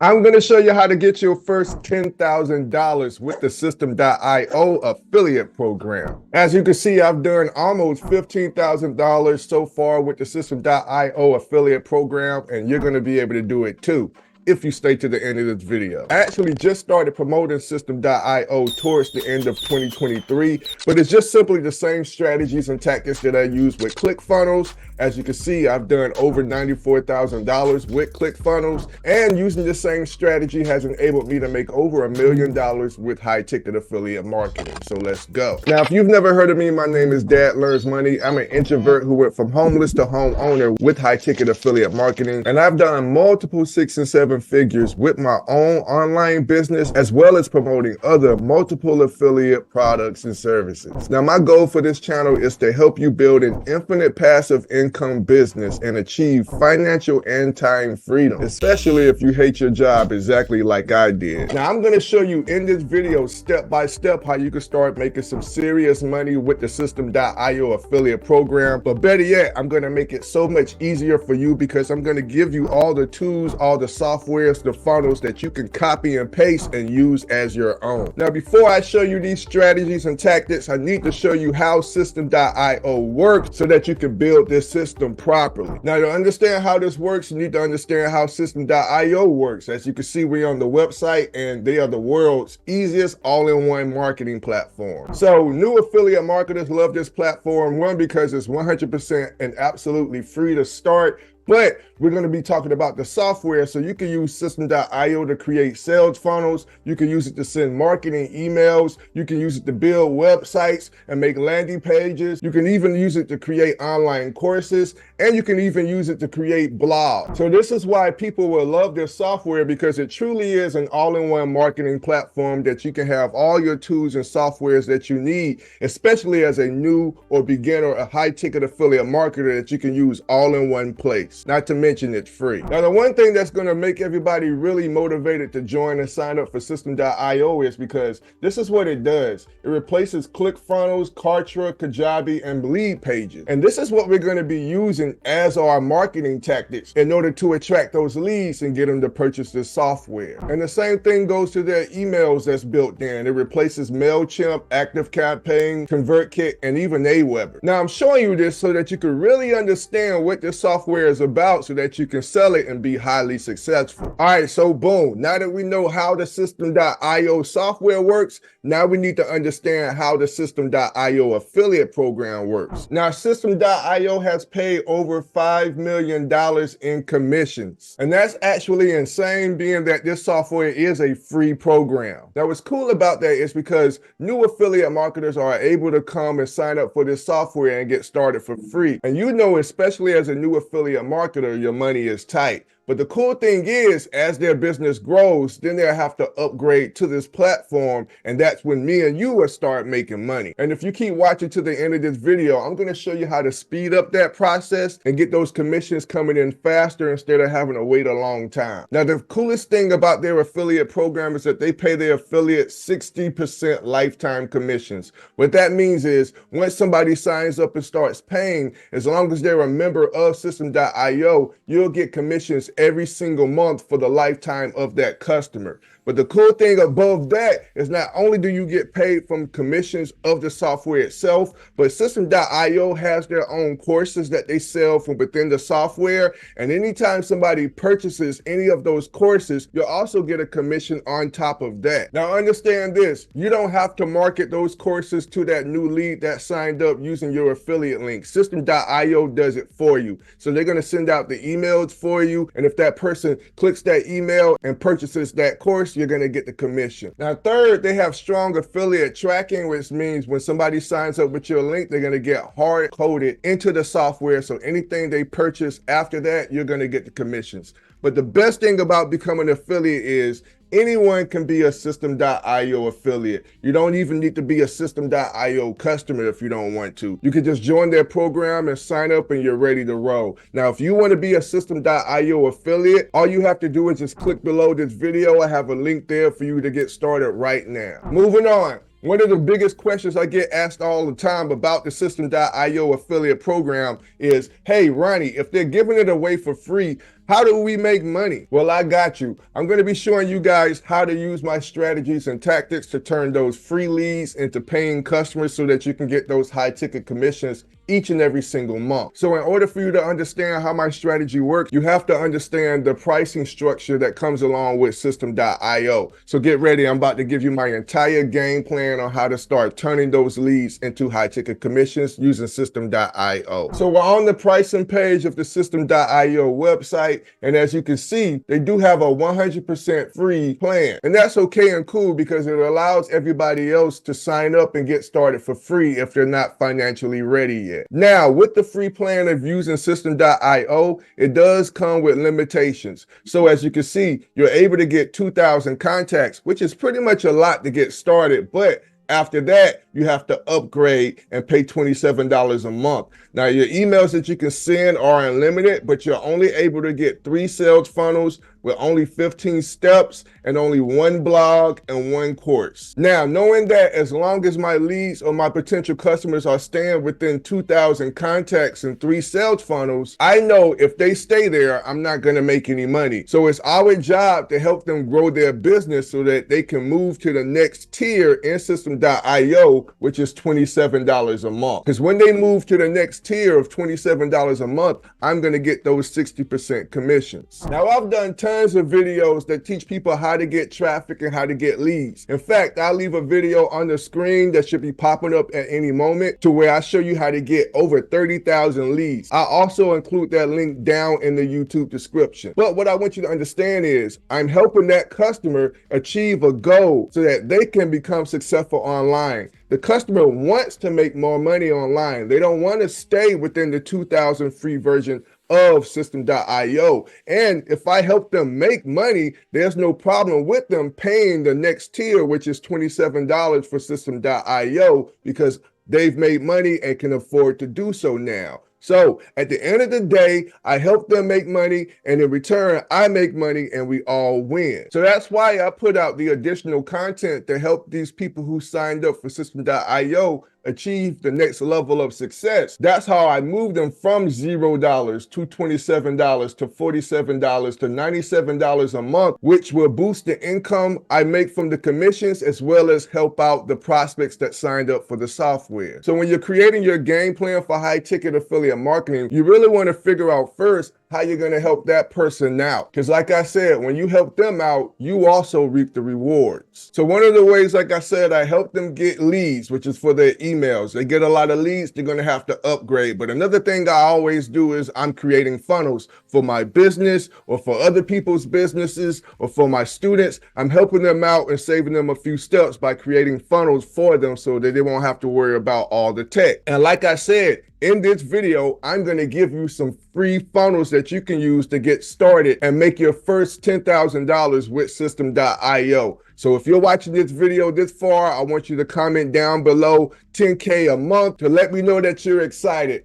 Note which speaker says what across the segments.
Speaker 1: I'm going to show you how to get your first $10,000 with the System.io affiliate program. As you can see, I've done almost $15,000 so far with the System.io affiliate program, and you're going to be able to do it too if you stay to the end of this video. I actually just started promoting System.io towards the end of 2023, but it's just simply the same strategies and tactics that I use with ClickFunnels. As you can see, I've done over $94,000 with ClickFunnels, and using the same strategy has enabled me to make over $1 million with high-ticket affiliate marketing. So let's go. Now, if you've never heard of me, my name is Dad Learns Money. I'm an introvert who went from homeless to homeowner with high-ticket affiliate marketing, and I've done multiple 6 and 7 figures with my own online business, as well as promoting other multiple affiliate products and services. Now, my goal for this channel is to help you build an infinite passive income business and achieve financial and time freedom, especially if you hate your job exactly like I did. Now, I'm going to show you in this video step by step how you can start making some serious money with the System.io affiliate program. But better yet, I'm going to make it so much easier for you because I'm going to give you all the tools, all the softwares, the funnels that you can copy and paste and use as your own. Now, before I show you these strategies and tactics, I need to show you how System.io works so that you can build this system properly. Now, to understand how this works, you need to understand how System.io works. As you can see, we're on the website and they are the world's easiest all-in-one marketing platform. So new affiliate marketers love this platform, one, because it's 100% and absolutely free to start. But we're going to be talking about the software, so you can use System.io to create sales funnels. You can use it to send marketing emails. You can use it to build websites and make landing pages. You can even use it to create online courses, and you can even use it to create blogs. So this is why people will love this software, because it truly is an all-in-one marketing platform that you can have all your tools and softwares that you need, especially as a new or beginner, a high-ticket affiliate marketer, that you can use all in one place. Not to mention it's free. Now, the one thing that's going to make everybody really motivated to join and sign up for System.io is because this is what it does. It replaces ClickFunnels, Kartra, Kajabi, and Lead Pages. And this is what we're going to be using as our marketing tactics in order to attract those leads and get them to purchase this software. And the same thing goes to their emails that's built in. It replaces MailChimp, ActiveCampaign, ConvertKit, and even Aweber. Now, I'm showing you this so that you can really understand what this software is about so that you can sell it and be highly successful. All right, so boom, now that we know how the System.io software works, now we need to understand how the System.io affiliate program works. Now, System.io has paid over $5 million in commissions, and that's actually insane, being that this software is a free program. Now, what's cool about that is because new affiliate marketers are able to come and sign up for this software and get started for free. And you know, especially as a new affiliate marketer, your money is tight. But the cool thing is, as their business grows, then they'll have to upgrade to this platform, and that's when me and you will start making money. And if you keep watching to the end of this video, I'm going to show you how to speed up that process and get those commissions coming in faster instead of having to wait a long time. Now, the coolest thing about their affiliate program is that they pay their affiliates 60% lifetime commissions. What that means is, once somebody signs up and starts paying, as long as they're a member of System.io, you'll get commissions every single month for the lifetime of that customer. But the cool thing above that is not only do you get paid from commissions of the software itself, but System.io has their own courses that they sell from within the software. And anytime somebody purchases any of those courses, you'll also get a commission on top of that. Now, understand this, you don't have to market those courses to that new lead that signed up using your affiliate link. System.io does it for you. So they're going to send out the emails for you. And if that person clicks that email and purchases that course, you're going to get the commission. Now, third, they have strong affiliate tracking, which means when somebody signs up with your link, they're going to get hard coded into the software. So anything they purchase after that, you're going to get the commissions. But the best thing about becoming an affiliate is anyone can be a System.io affiliate. You don't even need to be a System.io customer if you don't want to. You can just join their program and sign up and you're ready to roll. Now, if you want to be a System.io affiliate, all you have to do is just click below this video. I have a link there for you to get started right now. Moving on. One of the biggest questions I get asked all the time about the System.io affiliate program is, hey, Ronnie, if they're giving it away for free, how do we make money? Well, I got you. I'm going to be showing you guys how to use my strategies and tactics to turn those free leads into paying customers so that you can get those high ticket commissions each and every single month. So in order for you to understand how my strategy works, you have to understand the pricing structure that comes along with System.io. So get ready. I'm about to give you my entire game plan on how to start turning those leads into high ticket commissions using System.io. So we're on the pricing page of the System.io website. And as you can see, they do have a 100% free plan. And that's okay and cool because it allows everybody else to sign up and get started for free if they're not financially ready yet. Now, with the free plan of using System.io, it does come with limitations. So as you can see, you're able to get 2,000 contacts, which is pretty much a lot to get started, but after that, you have to upgrade and pay $27 a month. Now, your emails that you can send are unlimited, but you're only able to get 3 sales funnels with only 15 steps and only 1 blog and 1 course. Now, knowing that as long as my leads or my potential customers are staying within 2,000 contacts and 3 sales funnels, I know if they stay there, I'm not gonna make any money. So it's our job to help them grow their business so that they can move to the next tier in System.io, which is $27 a month. Because when they move to the next tier of $27 a month, I'm gonna get those 60% commissions. Now, I've done tons of videos that teach people how to get traffic and how to get leads. In fact, I'll leave a video on the screen that should be popping up at any moment to where I show you how to get over 30,000 leads. I'll also include that link down in the YouTube description. But what I want you to understand is I'm helping that customer achieve a goal so that they can become successful online. The customer wants to make more money online. They don't want to stay within the 2,000 free version of System.io. And if I help them make money, there's no problem with them paying the next tier, which is $27 for System.io, because they've made money and can afford to do so now. So at the end of the day, I help them make money, and in return, I make money and we all win. So that's why I put out the additional content to help these people who signed up for System.io achieve the next level of success. That's how I moved them from $0 to $27 to $47 to $97 a month, which will boost the income I make from the commissions as well as help out the prospects that signed up for the software. So when you're creating your game plan for high ticket affiliate marketing, you really want to figure out first how you're going to help that person out. Because like I said, when you help them out, you also reap the rewards. So one of the ways, like I said, I help them get leads, which is for their emails. They get a lot of leads, they're going to have to upgrade. But another thing I always do is I'm creating funnels for my business or for other people's businesses or for my students. I'm helping them out and saving them a few steps by creating funnels for them so that they won't have to worry about all the tech. And like I said, in this video, I'm going to give you some free funnels that you can use to get started and make your first $10,000 with System.io. So if you're watching this video this far, I want you to comment down below 10K a month to let me know that you're excited,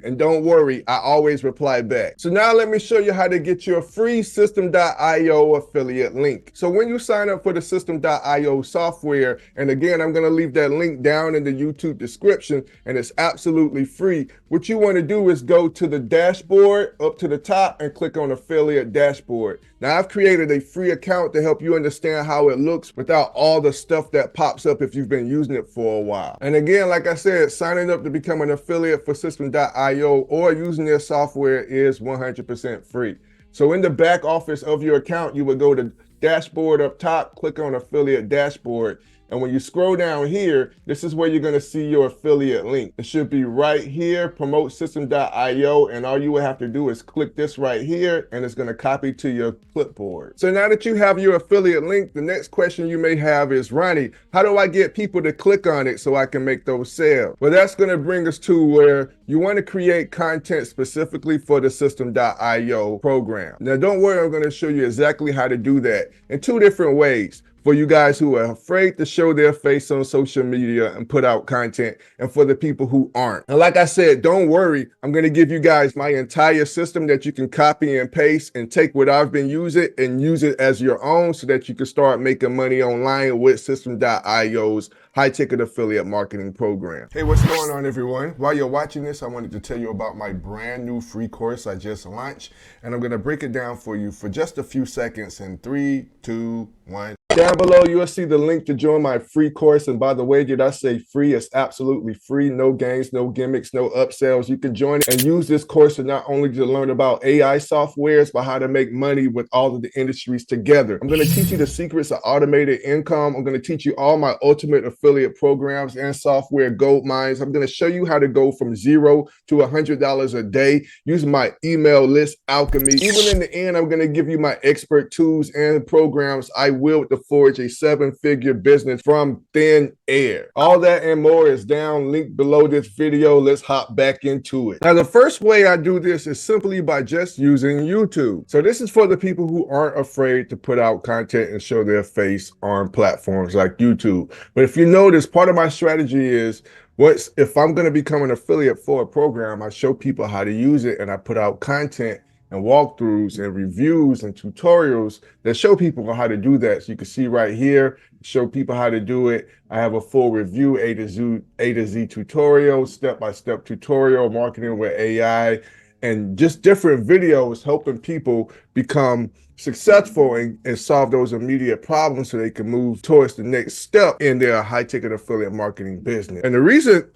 Speaker 1: And don't worry, I always reply back. So now let me show you how to get your free System.io affiliate link. So when you sign up for the System.io software, and again, I'm going to leave that link down in the YouTube description, and it's absolutely free. What you want to do is go to the dashboard up to the top and click on affiliate dashboard. Now I've created a free account to help you understand how it looks without all the stuff that pops up if you've been using it for a while. And again, like I said, signing up to become an affiliate for System.io or using their software is 100% free. So in the back office of your account, you would go to dashboard up top, click on affiliate dashboard. And when you scroll down here, this is where you're going to see your affiliate link. It should be right here, promote System.io. And all you would have to do is click this right here, and it's going to copy to your clipboard. So now that you have your affiliate link, the next question you may have is, Ronnie, how do I get people to click on it so I can make those sales? Well, that's going to bring us to where you want to create content specifically for the System.io program. Now, don't worry, I'm going to show you exactly how to do that in 2 different ways. for you guys who are afraid to show their face on social media and put out content, and for the people who aren't. And like I said, don't worry, I'm going to give you guys my entire system that you can copy and paste and take what I've been using and use it as your own so that you can start making money online with System.io's high ticket affiliate marketing program. Hey, what's going on, everyone? While you're watching this, I wanted to tell you about my brand new free course I just launched, and I'm going to break it down for you for just a few seconds in 3, 2, 1. Down below, you'll see the link to join my free course. And by the way, did I say free? It's absolutely free. No games, no gimmicks, no upsells. You can join and use this course to not only to learn about AI softwares, but how to make money with all of the industries together. I'm going to teach you the secrets of automated income. I'm going to teach you all my ultimate affiliate programs and software gold mines. I'm going to show you how to go from $0 to $100 a day using my email list alchemy. Even in the end, I'm going to give you my expert tools and programs I will to forge a 7-figure business from thin air. All that and more is down linked below this video. Let's hop back into it. Now, the first way I do this is simply by just using YouTube. So this is for the people who aren't afraid to put out content and show their face on platforms like YouTube. But if you notice, part of my strategy is if I'm going to become an affiliate for a program, I show people how to use it and I put out content and walkthroughs and reviews and tutorials that show people how to do that. So you can see right here, show people how to do it. I have a full review, A to Z tutorial, step-by-step tutorial, marketing with AI, and just different videos helping people become successful and solve those immediate problems so they can move towards the next step in their high ticket affiliate marketing business. And the reason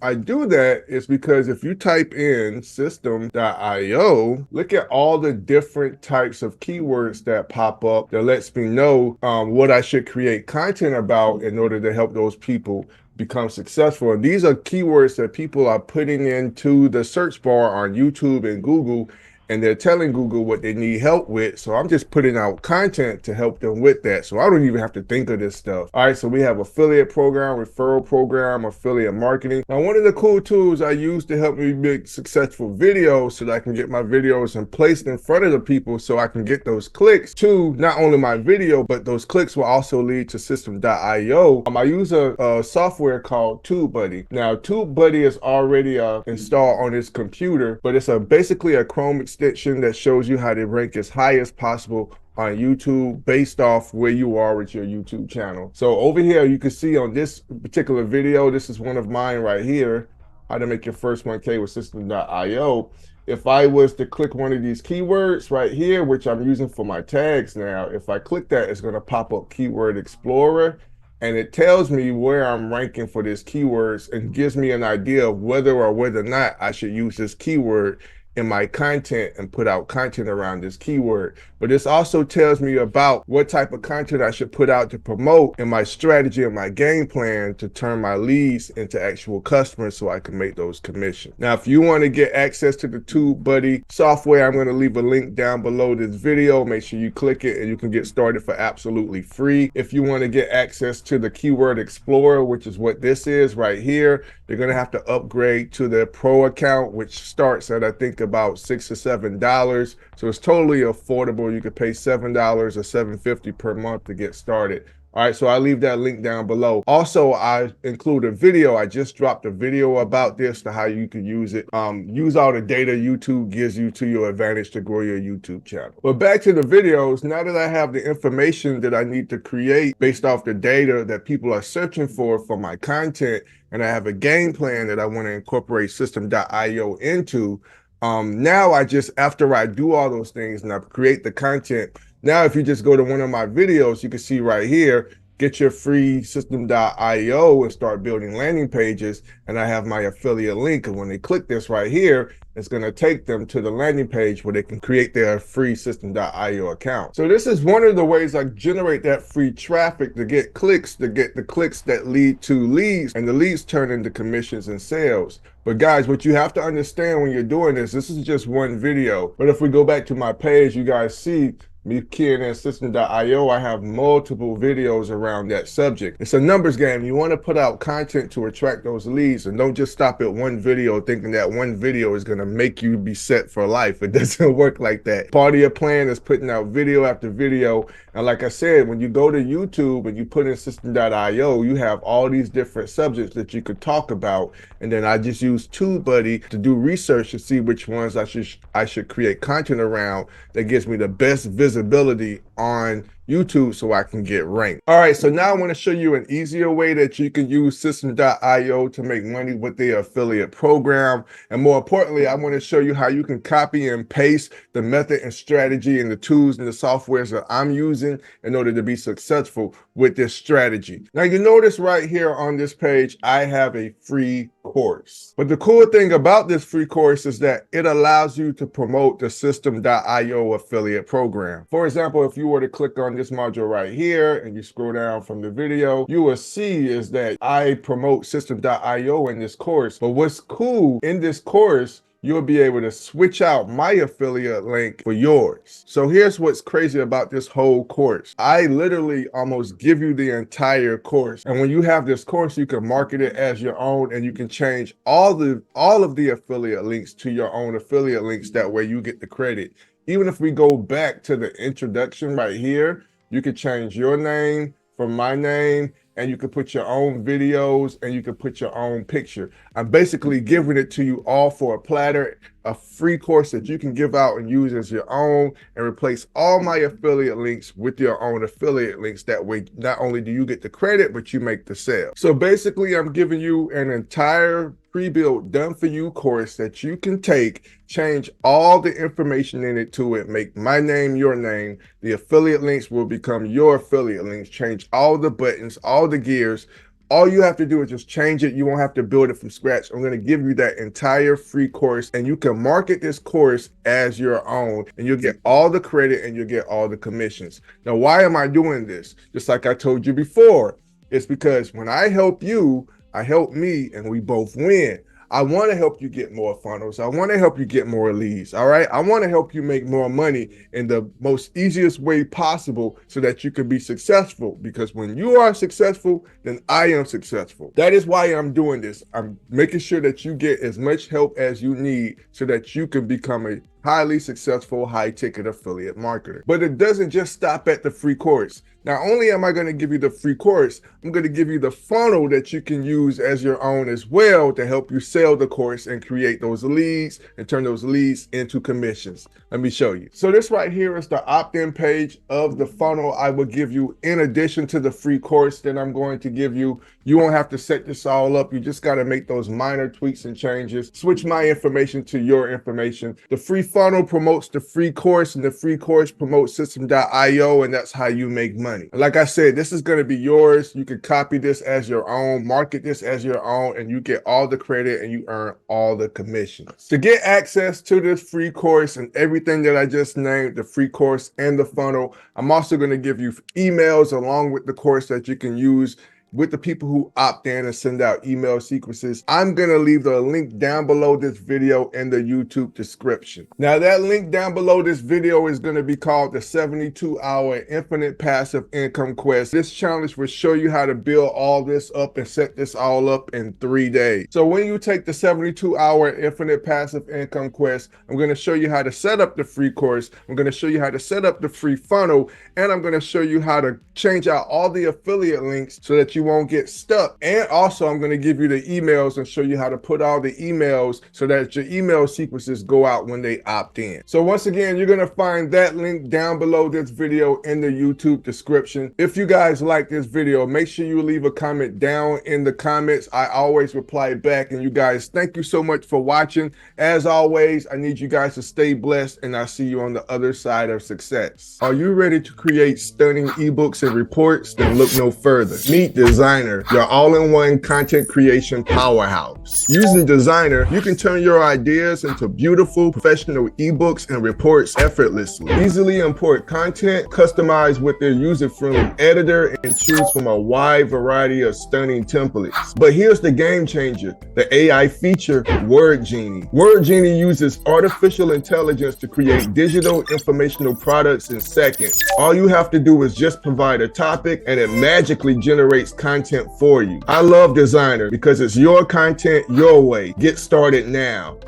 Speaker 1: I do that is because if you type in System.io, look at all the different types of keywords that pop up that lets me know what I should create content about in order to help those people become successful. And these are keywords that people are putting into the search bar on YouTube and Google, and they're telling Google what they need help with. So I'm just putting out content to help them with that. So I don't even have to think of this stuff. All right, so we have affiliate program, referral program, affiliate marketing. Now, one of the cool tools I use to help me make successful videos so that I can get my videos and placed in front of the people so I can get those clicks to not only my video, but those clicks will also lead to System.io. I use a software called TubeBuddy. Now, TubeBuddy is already installed on this computer, but it's basically a Chrome extension that shows you how to rank as high as possible on YouTube based off where you are with your YouTube channel. So over here, you can see on this particular video, this is one of mine right here, how to make your first 1K with System.io. If I was to click one of these keywords right here, which I'm using for my tags now, if I click that, it's going to pop up Keyword Explorer, and it tells me where I'm ranking for this keywords and gives me an idea of whether or not I should use this keyword in my content and put out content around this keyword. But this also tells me about what type of content I should put out to promote in my strategy and my game plan to turn my leads into actual customers so I can make those commissions. Now, if you want to get access to the TubeBuddy software, I'm going to leave a link down below this video. Make sure you click it and you can get started for absolutely free. If you want to get access to the Keyword Explorer, which is what this is right here, you're going to have to upgrade to the Pro account, which starts at, I think, about $6 or $7. So it's totally affordable. You could pay $7 or $7.50 per month to get started. All right, so I'll leave that link down below. Also, I include a video. I just dropped a video about this to how you can use it. Use all the data YouTube gives you to your advantage to grow your YouTube channel. But back to the videos, now that I have the information that I need to create based off the data that people are searching for my content, and I have a game plan that I want to incorporate System.io into, now after I do all those things and I create the content, now if you just go to one of my videos, you can see right here, get your free System.io and start building landing pages. And I have my affiliate link. And when they click this right here, it's going to take them to the landing page where they can create their free System.io account. So this is one of the ways I generate that free traffic to get clicks, to get the clicks that lead to leads, and the leads turn into commissions and sales. But guys, what you have to understand when you're doing this is just one video. But if we go back to my page, you guys see me keying in System.io, I have multiple videos around that subject. It's a numbers game. You want to put out content to attract those leads, and don't just stop at one video thinking that one video is going to make you be set for life. It doesn't work like that. Part of your plan is putting out video after video. And like I said, when you go to YouTube and you put in System.io, you have all these different subjects that you could talk about. And then I just use TubeBuddy to do research to see which ones I should create content around that gives me the best visibility on YouTube so I can get ranked. All right, so now I want to show you an easier way that you can use System.io to make money with the affiliate program. And more importantly, I want to show you how you can copy and paste the method and strategy and the tools and the softwares that I'm using in order to be successful with this strategy. Now, you notice right here on this page, I have a free course. But the cool thing about this free course is that it allows you to promote the System.io affiliate program. For example, if you were to click on this module right here and you scroll down from the video, you will see is that I promote System.io in this course. But what's cool in this course, you'll be able to switch out my affiliate link for yours. So here's what's crazy about this whole course. I literally almost give you the entire course. And when you have this course, you can market it as your own, and you can change all of the affiliate links to your own affiliate links. That way you get the credit. Even if we go back to the introduction right here, you could change your name from my name, and you can put your own videos, and you can put your own picture. I'm basically giving it to you all for a platter, a free course that you can give out and use as your own, and replace all my affiliate links with your own affiliate links. That way, not only do you get the credit, but you make the sale. So basically, I'm giving you an entire pre-built, done for you course that you can take, change all the information in it to it, make my name your name. The affiliate links will become your affiliate links, change all the buttons, all the gears. All you have to do is just change it. You won't have to build it from scratch. I'm going to give you that entire free course, and you can market this course as your own, and you'll get all the credit and you'll get all the commissions. Now, why am I doing this? Just like I told you before, it's because when I help you, I help me, and we both win. I want to help you get more funnels. I want to help you get more leads. All right. I want to help you make more money in the most easiest way possible so that you can be successful. Because when you are successful, then I am successful. That is why I'm doing this. I'm making sure that you get as much help as you need so that you can become a highly successful, high-ticket affiliate marketer. But it doesn't just stop at the free course. Not only am I going to give you the free course, I'm going to give you the funnel that you can use as your own as well to help you sell the course and create those leads and turn those leads into commissions. Let me show you. So this right here is the opt-in page of the funnel I will give you in addition to the free course that I'm going to give you. You won't have to set this all up. You just got to make those minor tweaks and changes. Switch my information to your information. The free funnel promotes the free course, and the free course promotes System.io, and that's how you make money. Like I said, this is going to be yours. You can copy this as your own, market this as your own, and you get all the credit and you earn all the commissions. To get access to this free course and everything that I just named, the free course and the funnel, I'm also going to give you emails along with the course that you can use with the people who opt in and send out email sequences. I'm gonna leave the link down below this video in the YouTube description. Now that link down below this video is gonna be called the 72-hour Infinite Passive Income Quest. This challenge will show you how to build all this up and set this all up in 3 days. So when you take the 72-hour Infinite Passive Income Quest, I'm gonna show you how to set up the free course. I'm gonna show you how to set up the free funnel, and I'm gonna show you how to change out all the affiliate links so that you won't get stuck. And also I'm going to give you the emails and show you how to put all the emails so that your email sequences go out when they opt in. So once again, you're going to find that link down below this video in the YouTube description. If you guys like this video, make sure you leave a comment down in the comments. I always reply back. And you guys, thank you so much for watching. As always, I need you guys to stay blessed, and I'll see you on the other side of success. Are you ready to create stunning ebooks and reports? Then look no further. Meet the Designer, your all-in-one content creation powerhouse. Using Designer, you can turn your ideas into beautiful, professional ebooks and reports effortlessly. Easily import content, customize with their user-friendly editor, and choose from a wide variety of stunning templates. But here's the game changer, the AI feature, Word Genie. Word Genie uses artificial intelligence to create digital informational products in seconds. All you have to do is just provide a topic and it magically generates content for you. I love Designer because it's your content your way. Get started now.